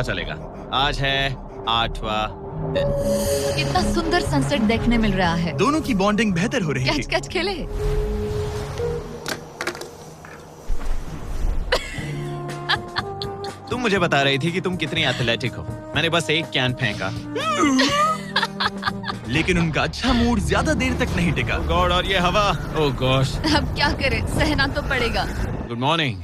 चलेगा। आज है 8वां दिन। कितना सुंदर सनसेट देखने मिल रहा है। दोनों की बॉन्डिंग बेहतर हो रही है। कैच कैच खेले। तुम मुझे बता रही थी कि तुम कितनी एथलेटिक हो। मैंने बस एक कैन फेंका। लेकिन उनका अच्छा मूड ज्यादा देर तक नहीं टिका। गॉड, और ये हवा। ओह गॉश। अब क्या करें, सहना तो पड़ेगा। Good morning.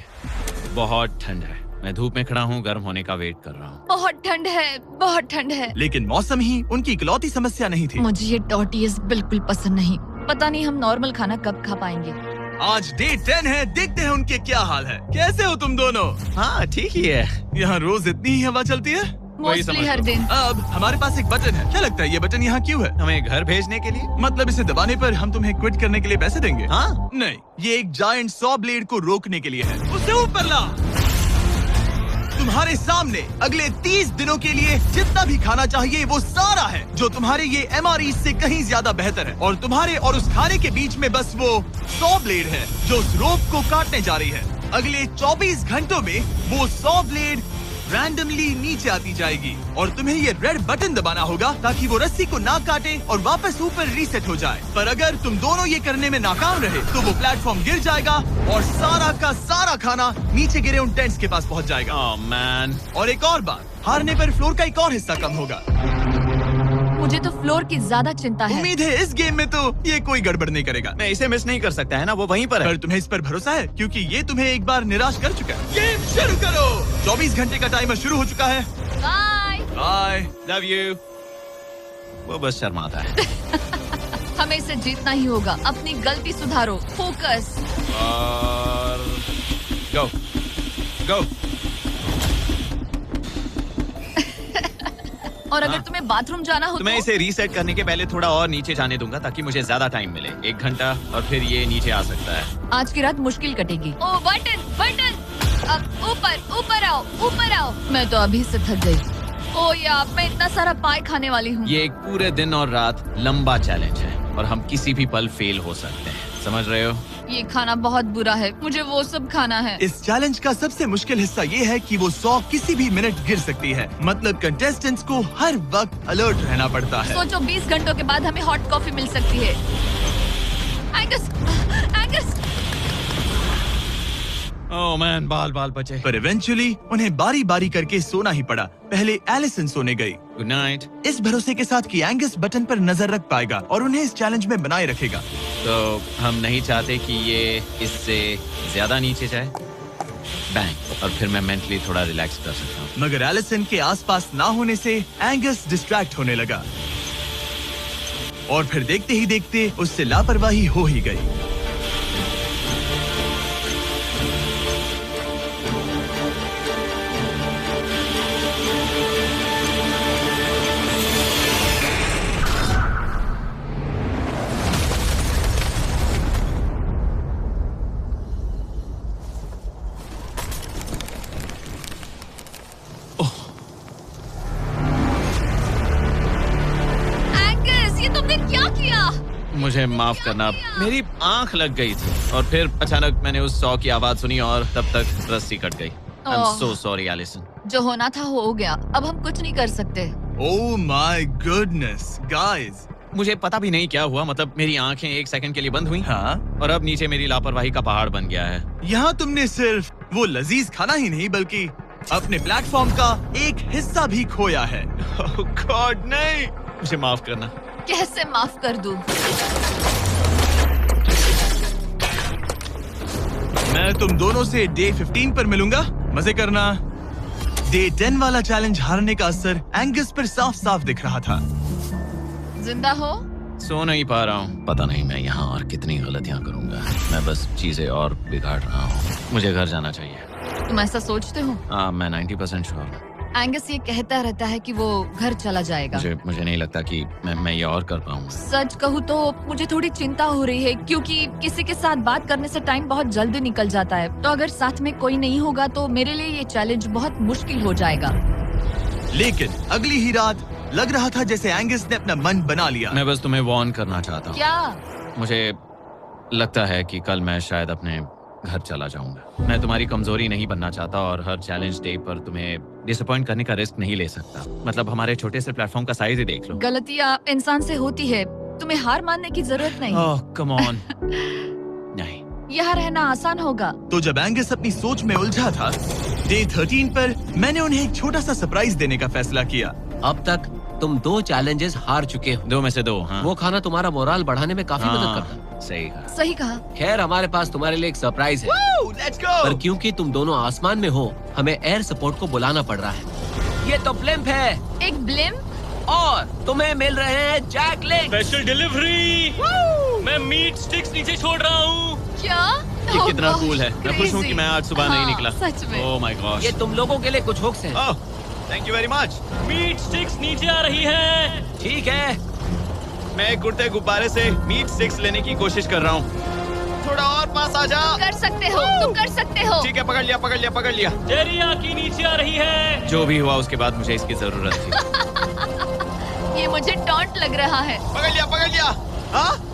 बहुत ठंड है। मैं धूप में खड़ा हूँ, गर्म होने का वेट कर रहा हूँ। बहुत ठंड है, बहुत ठंड है। लेकिन मौसम ही उनकी इकलौती समस्या नहीं थी। मुझे ये टॉर्टियस बिल्कुल पसंद नहीं। पता नहीं हम नॉर्मल खाना कब खा पाएंगे। आज डे 10 है, देखते हैं उनके क्या हाल है। कैसे हो तुम दोनों? हाँ ठीक ही है। यहाँ रोज इतनी ही हवा चलती है? मोस्टली हर दिन। अब हमारे पास एक बटन है। क्या लगता है ये बटन यहाँ क्यों है? हमें घर भेजने के लिए। मतलब इसे दबाने पर हम तुम्हें क्विट करने के लिए पैसे देंगे? हाँ? नहीं, ये एक जायंट सॉ ब्लेड को रोकने के लिए है। उसे ऊपर ला। तुम्हारे सामने अगले 30 दिनों के लिए जितना भी खाना चाहिए वो सारा है, जो तुम्हारे ये MREs से कहीं ज्यादा बेहतर है। और तुम्हारे और उस खाने के बीच में बस वो सॉ ब्लेड है जो उस रोप को काटने जा रही है। अगले 24 घंटों में वो सॉ ब्लेड रैंडमली नीचे आती जाएगी और तुम्हें ये रेड बटन दबाना होगा ताकि वो रस्सी को ना काटे और वापस ऊपर रीसेट हो जाए। पर अगर तुम दोनों ये करने में नाकाम रहे तो वो प्लेटफॉर्म गिर जाएगा और सारा का सारा खाना नीचे गिरे उन टेंट्स के पास पहुंच जाएगा। Oh man. और एक और बात, हारने पर फ्लोर का एक और हिस्सा कम होगा। मुझे तो फ्लोर की ज्यादा चिंता है। उम्मीद है इस गेम में तो ये कोई गड़बड़ नहीं करेगा। मैं इसे मिस नहीं कर सकता है ना, वो वहीं पर है। पर तुम्हें इस पर भरोसा है क्योंकि ये तुम्हें एक बार निराश कर चुका है। गेम शुरू करो। 24 घंटे का टाइमर शुरू हो चुका है। बाय। बाय। Love you. वो बस शर्माता है। हमें इसे जीतना ही होगा। अपनी गलती सुधारो। फोकस। और गो गो। और अगर तुम्हें बाथरूम जाना हो तो मैं इसे रीसेट करने के पहले थोड़ा और नीचे जाने दूंगा ताकि मुझे ज्यादा टाइम मिले। 1 घंटा और फिर ये नीचे आ सकता है। आज की रात मुश्किल कटेगी। ओ बटन बटन। अब ऊपर ऊपर आओ, ऊपर आओ। मैं तो अभी से थक गई। ओ यार, मैं इतना सारा पाई खाने वाली हूँ। ये एक पूरे दिन और रात लंबा चैलेंज है और हम किसी भी पल फेल हो सकते हैं। समझ रहे हो? ये खाना बहुत बुरा है। मुझे वो सब खाना है। इस चैलेंज का सबसे मुश्किल हिस्सा ये है कि वो 100 किसी भी मिनट गिर सकती है। मतलब कंटेस्टेंट्स को हर वक्त अलर्ट रहना पड़ता है। सोचो 20 घंटों के बाद हमें हॉट कॉफी मिल सकती है। Angus, Angus. ओह मैन, बाल बाल बचे। पर इवेंचुअली उन्हें बारी बारी करके सोना ही पड़ा। पहले एलिसन सोने गई, गुड नाइट। इस भरोसे के साथ कि एंगस बटन पर नजर रख पाएगा और उन्हें इस चैलेंज में बनाए रखेगा। तो हम नहीं चाहते कि ये इससे ज्यादा नीचे जाए। बैंग। और फिर मैं मेंटली थोड़ा रिलैक्स कर सकता हूँ। मगर एलिसन के आसपास ना होने से एंगस डिस्ट्रैक्ट होने लगा और फिर देखते ही देखते उससे लापरवाही हो ही गई। मुझे माफ करना, मेरी आंख लग गई थी और फिर अचानक मैंने उस सॉ की आवाज सुनी और तब तक रस्सी कट गई। I'm so sorry, Alison. जो होना था हो गया। अब हम कुछ नहीं कर सकते। Oh my goodness, guys. मुझे पता भी नहीं क्या हुआ। मतलब मेरी आंखें 1 सेकंड के लिए बंद हुई। हाँ? और अब नीचे मेरी लापरवाही का पहाड़ बन गया है। यहाँ तुमने सिर्फ वो लजीज खाना ही नहीं बल्कि अपने प्लेटफॉर्म का एक हिस्सा भी खोया है। Oh God, नहीं। मुझे माफ करना। कैसे माफ कर दूं? मैं तुम दोनों से डे 15 पर मिलूंगा। मजे करना। डे 10 वाला चैलेंज हारने का असर एंगस पर साफ साफ दिख रहा था। जिंदा हो? सो नहीं पा रहा हूँ। पता नहीं मैं यहाँ और कितनी गलतियाँ करूँगा। मैं बस चीजें और बिगाड़ रहा हूँ। मुझे घर जाना चाहिए। तुम ऐसा सोचते हो? हाँ, मैं 90% श्योर हूँ। एंगस ये कहता रहता है कि वो घर चला जाएगा। मुझे नहीं लगता कि मैं ये और कर पाऊंगा। सच कहूँ तो मुझे थोड़ी चिंता हो रही है क्योंकि किसी के साथ बात करने से टाइम बहुत जल्दी निकल जाता है। तो अगर साथ में कोई नहीं होगा तो मेरे लिए ये चैलेंज बहुत मुश्किल हो जाएगा। लेकिन अगली ही रात लग रहा था जैसे एंगस ने अपना मन बना लिया। मैं बस तुम्हें वार्न करना चाहता हूँ। क्या? मुझे लगता है कि कल मैं शायद अपने घर चला जाऊंगा। मैं तुम्हारी कमजोरी नहीं बनना चाहता और हर चैलेंज डे पर तुम्हें डिसअपॉइंट करने का रिस्क नहीं ले सकता। मतलब हमारे छोटे से प्लेटफॉर्म का साइज ही देख लो। गलतियाँ इंसान से होती है, तुम्हें हार मानने की जरूरत नहीं। ओह कम ऑन। नहीं, यहाँ रहना आसान होगा। तो जब एंगस अपनी सोच में उलझा था, डे 13 पर मैंने उन्हें एक छोटा सा सरप्राइज देने का फैसला किया। अब तक तुम 2 चैलेंजेस हार चुके हो। 2 में से 2। हाँ, वो खाना तुम्हारा मोराल बढ़ाने में काफी मदद करता है। सही कहा। सही कहा। खैर, हमारे पास तुम्हारे लिए एक सरप्राइज है। Let's go. पर क्योंकि तुम दोनों आसमान में हो, हमें एयर सपोर्ट को बुलाना पड़ रहा है। ये तो ब्लिम्प है एक ब्लिम। और तुम्हें मिल रहे हैं जैक लिंक। Special delivery. मैं मीट स्टिक्स नीचे छोड़ रहा हूँ। क्या? ये Oh कितना gosh, कूल है। मैं खुश हूँ कि मैं आज सुबह नहीं हाँ, निकला। सच में। Oh my gosh. ये तुम लोगों के लिए कुछ हुक्स हैं। Oh, thank you very much. Meat sticks नीचे आ रही है। ठीक है, मैं एक उड़ते गुब्बारे से मीट स्टिक्स लेने की कोशिश कर रहा हूँ। थोड़ा और पास आ जा। कर सकते हो, तुम कर सकते हो। ठीक है, पकड़ लिया, पकड़ लिया, पकड़ लिया। टेरियाकी नीचे आ रही है। जो भी हुआ उसके बाद मुझे इसकी जरूरत थी। ये मुझे टॉन्ट लग रहा है। पकड़ लिया, पकड़ लिया। हाँ?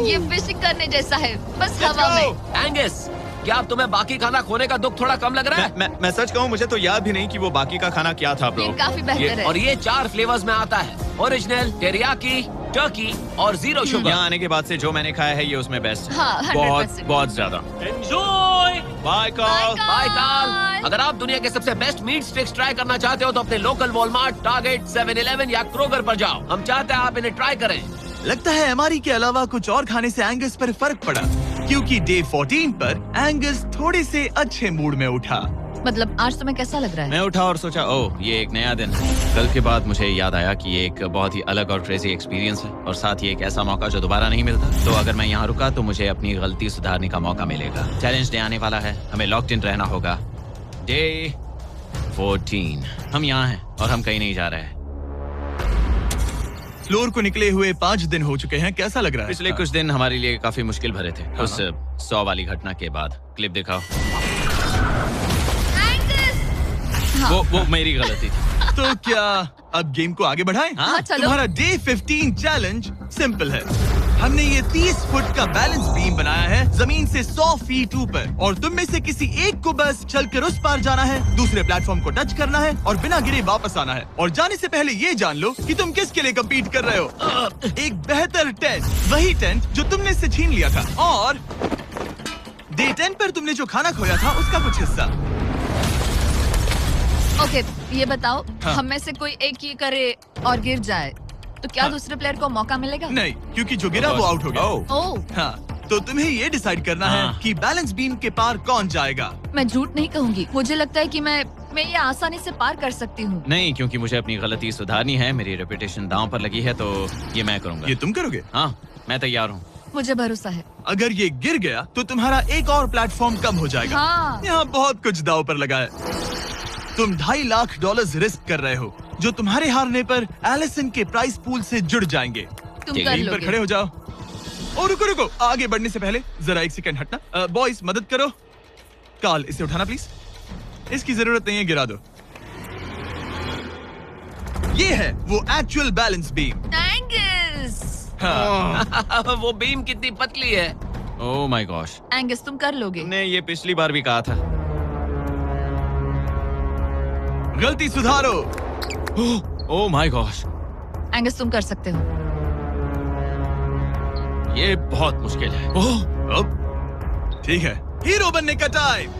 ये फिशिंग करने जैसा है, बस Let's हवा go! में। एंगस, क्या अब तुम्हें बाकी खाना खोने का दुख थोड़ा कम लग रहा है? मैं सच कहूँ, मुझे तो याद भी नहीं कि वो बाकी का खाना क्या था ब्रो। ये काफी बेहतर है। और ये 4 फ्लेवर्स में आता है, ओरिजिनल, टेरियाकी, टर्की और 0 शुगर। यहाँ आने के बाद से जो मैंने खाया है ये उसमें बेस्ट है। हाँ, 100%। बहुत बहुत ज्यादा। एंजॉय। Bye call. बाय काल। अगर आप दुनिया के सबसे बेस्ट मीट स्टिक्स ट्राई करना चाहते हो तो अपने लोकल वॉलमार्ट, टारगेट, 7-Eleven या क्रोगर पर जाओ। हम चाहते हैं आप इन्हें ट्राई करें। लगता है एमआरई के अलावा कुछ और खाने से एंगस पर फर्क पड़ा, क्योंकि डे 14 पर एंगस थोड़े से अच्छे मूड में उठा। मतलब आज तुम्हें कैसा लग रहा है? मैं उठा और सोचा, ओह ये एक नया दिन है। कल के बाद मुझे याद आया कि ये एक बहुत ही अलग और क्रेजी एक्सपीरियंस है और साथ ही एक ऐसा मौका जो दोबारा नहीं मिलता। तो अगर मैं यहाँ रुका तो मुझे अपनी गलती सुधारने का मौका मिलेगा। चैलेंज डे आने वाला है, हमें लॉक्ड इन रहना होगा। डे 14 हम यहाँ हैं और हम कहीं नहीं जा रहे हैं। फ्लोर को निकले हुए 5 दिन हो चुके हैं। कैसा लग रहा है? पिछले कुछ दिन हमारे लिए काफी मुश्किल भरे थे। उस 100 वाली घटना के बाद। क्लिप दिखाओ। हाँ। वो मेरी गलती थी। तो क्या अब गेम को आगे बढ़ाएं? हाँ, चलो। तुम्हारा डे 15 चैलेंज सिंपल है। हमने ये 30 फुट का बैलेंस बीम बनाया है जमीन से 100 फीट ऊपर, और तुम में से किसी एक को बस चलकर उस पार जाना है, दूसरे प्लेटफॉर्म को टच करना है और बिना गिरे वापस आना है। और जाने से पहले ये जान लो कि तुम किसके लिए कम्पीट कर रहे हो। एक बेहतर टेंट, वही टेंट जो तुमने इससे छीन लिया था, और डे 10 पर तुमने जो खाना खोया था उसका कुछ हिस्सा। ओके, ये बताओ, हाँ। हम में से कोई एक ये करे और गिर जाए तो क्या हाँ। दूसरे प्लेयर को मौका मिलेगा? नहीं, क्योंकि जो गिरा वो आउट हो गया। ओह, ओह, हाँ, तो तुम्हें ये डिसाइड करना है हाँ। कि बैलेंस बीम के पार कौन जाएगा। मैं झूठ नहीं कहूंगी, मुझे लगता है कि मैं ये आसानी से पार कर सकती हूँ। नहीं, क्योंकि मुझे अपनी गलती सुधारनी है। मेरी रेपुटेशन दांव पर लगी है, तो ये मैं करूंगा। ये तुम करोगे? हाँ, मैं तैयार हूँ। मुझे भरोसा है। अगर ये गिर गया तो तुम्हारा एक और प्लेटफॉर्म कम हो जाएगा। हाँ। यहाँ बहुत कुछ दाव पर लगा है। तुम $2.5 लाख रिस्क कर रहे हो, जो तुम्हारे हारने पर एलिसन के प्राइस पूल से जुड़ जाएंगे। तुम ठीक कर है, इन पर लोगे। खड़े हो जाओ। और रुको रुको, आगे बढ़ने से पहले जरा 1 सेकंड हटना। बॉयज मदद करो। कार्ल, इसे उठाना प्लीज। इसकी जरूरत नहीं है, गिरा दो। ये है वो एक्चुअल बैलेंस बीम। एंगस, हाँ। वो बीम कितनी पतली है। ओह माय गॉश, एंगस तुम कर लोगे। तुमने ये पिछली बार भी कहा था। गलती सुधारो। ओह माय गॉश, एंगस तुम कर सकते हो। ये बहुत मुश्किल है। ओह, अब ठीक है, हीरो बनने का टाइम।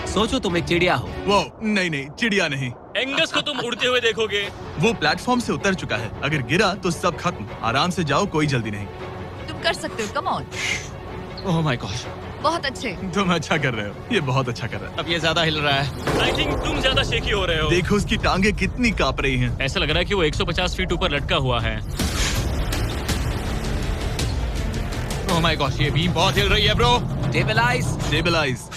सोचो तुम एक चिड़िया हो। वो नहीं, चिड़िया नहीं। एंगस को तुम उड़ते हुए देखोगे। वो प्लेटफॉर्म से उतर चुका है। अगर गिरा तो सब खत्म। आराम से जाओ, कोई जल्दी नहीं। तुम कर सकते हो, come on. Oh my gosh, बहुत अच्छे। तुम अच्छा कर रहे हो, ये बहुत अच्छा कर रहा है। अब ये ज्यादा हिल रहा है। आई थिंक तुम ज्यादा शेकी हो रहे हो। देखो उसकी टांगे कितनी कांप रही हैं। ऐसा लग रहा है कि वो 150 फीट ऊपर लटका हुआ है। ओह माय गॉश, ये बीम बहुत हिल रही है ब्रो। स्टेबलाइज। स्टेबलाइज।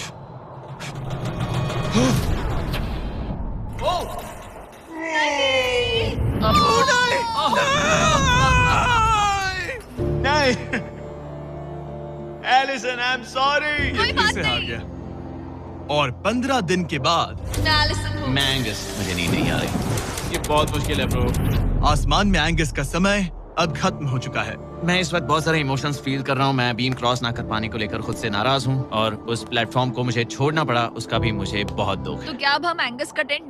नहीं, एलिसन, आई एम सॉरी। कोई बात से हार नहीं। गया। और 15 दिन के बाद मैं एलिसन हूँ। मैं एंगस, मुझे नींद नहीं आ रही। ये बहुत मुश्किल है ब्रो। आसमान में एंगस का समय अब खत्म हो चुका है। मैं इस वक्त बहुत सारे इमोशंस फील कर रहा हूँ। मैं बीम क्रॉस ना कर पाने को लेकर खुद से नाराज हूँ और उस प्लेटफॉर्म को मुझे छोड़ना पड़ा, उसका भी मुझे बहुत दुख है। तो क्या अब हम एंगस का टेंट